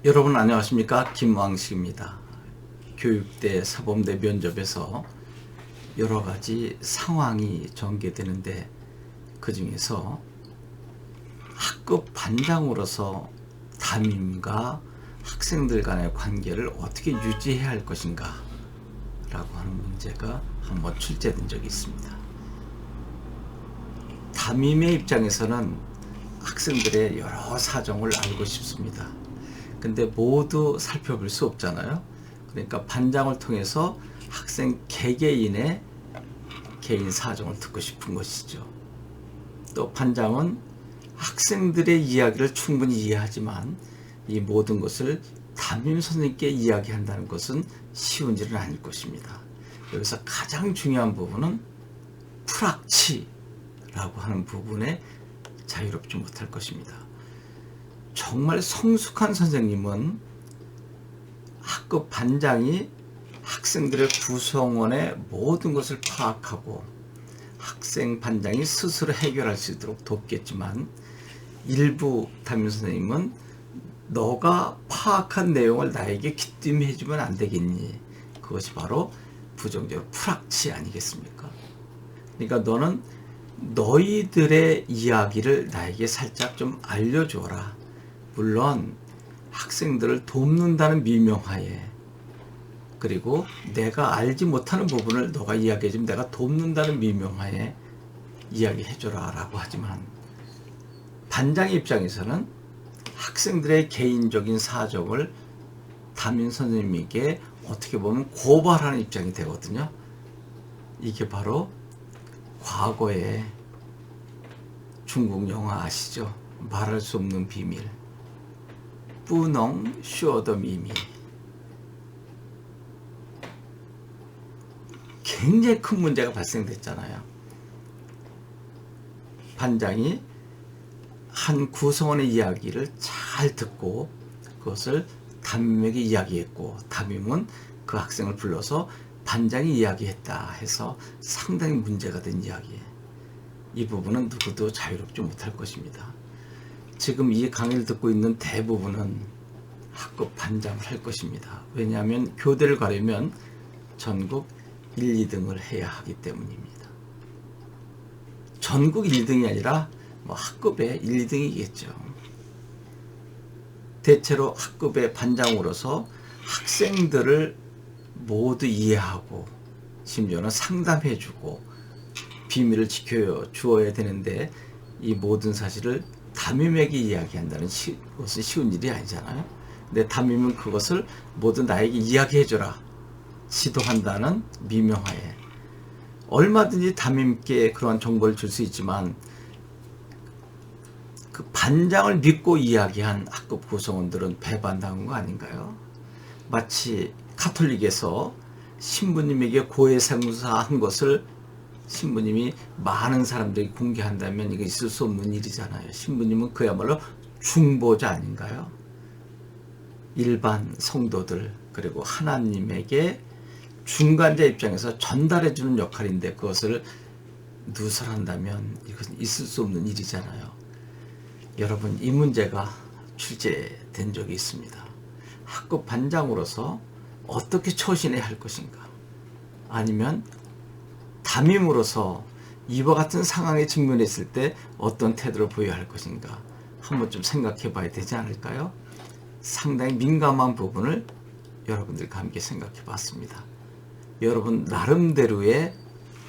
여러분 안녕하십니까? 김왕식입니다. 교육대, 사범대 면접에서 여러 가지 상황이 전개되는데 그 중에서 학급 반장으로서 담임과 학생들 간의 관계를 어떻게 유지해야 할 것인가 라고 하는 문제가 한번 출제된 적이 있습니다. 담임의 입장에서는 학생들의 여러 사정을 알고 싶습니다. 근데 모두 살펴볼 수 없잖아요. 그러니까 반장을 통해서 학생 개개인의 개인 사정을 듣고 싶은 것이죠. 또 반장은 학생들의 이야기를 충분히 이해하지만 이 모든 것을 담임 선생님께 이야기한다는 것은 쉬운 일은 아닐 것입니다. 여기서 가장 중요한 부분은 프락치라고 하는 부분에 자유롭지 못할 것입니다. 정말 성숙한 선생님은 학급 반장이 학생들의 구성원의 모든 것을 파악하고 학생 반장이 스스로 해결할 수 있도록 돕겠지만, 일부 담임 선생님은 너가 파악한 내용을 나에게 귀띔해 주면 안 되겠니? 그것이 바로 부정적으로 프락치 아니겠습니까? 그러니까 너는 너희들의 이야기를 나에게 살짝 좀 알려줘라. 물론 학생들을 돕는다는 미명하에, 그리고 내가 알지 못하는 부분을 너가 이야기해주면 내가 돕는다는 미명하에 이야기해줘라 라고 하지만, 반장의 입장에서는 학생들의 개인적인 사정을 담임 선생님에게 어떻게 보면 고발하는 입장이 되거든요. 이게 바로 과거에 중국 영화 아시죠? 말할 수 없는 비밀, 뿌농 쇼더 미미. 굉장히 큰 문제가 발생됐잖아요. 반장이 한 구성원의 이야기를 잘 듣고 그것을 담임에게 이야기했고, 담임은 그 학생을 불러서 반장이 이야기했다 해서 상당히 문제가 된 이야기예요. 이 부분은 누구도 자유롭지 못할 것입니다. 지금 이 강의를 듣고 있는 대부분은 학급 반장을 할 것입니다. 왜냐하면 교대를 가려면 전국 1, 2등을 해야 하기 때문입니다. 전국 1등이 아니라 학급의 1, 2등이겠죠. 대체로 학급의 반장으로서 학생들을 모두 이해하고 심지어는 상담해주고 비밀을 지켜주어야 되는데, 이 모든 사실을 담임에게 이야기한다는 것은 쉬운 일이 아니잖아요. 근데 담임은 그것을 모두 나에게 이야기해줘라 지도한다는 미명하에 얼마든지 담임께 그러한 정보를 줄 수 있지만, 그 반장을 믿고 이야기한 학급 구성원들은 배반당한 거 아닌가요? 마치 가톨릭에서 신부님에게 고해성사한 것을 신부님이 많은 사람들이 공개한다면 이거 있을 수 없는 일이잖아요. 신부님은 그야말로 중보자 아닌가요? 일반 성도들 그리고 하나님에게 중간자 입장에서 전달해주는 역할인데 그것을 누설한다면 이것은 있을 수 없는 일이잖아요. 여러분, 이 문제가 출제된 적이 있습니다. 학급 반장으로서 어떻게 처신해야 할 것인가, 아니면 담임으로서 이와 같은 상황에 직면했을 때 어떤 태도를 보여야 할 것인가, 한번 좀 생각해 봐야 되지 않을까요? 상당히 민감한 부분을 여러분들과 함께 생각해 봤습니다. 여러분 나름대로의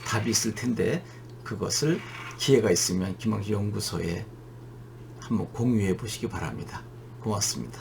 답이 있을 텐데 그것을 기회가 있으면 김왕식 연구소에 한번 공유해 보시기 바랍니다. 고맙습니다.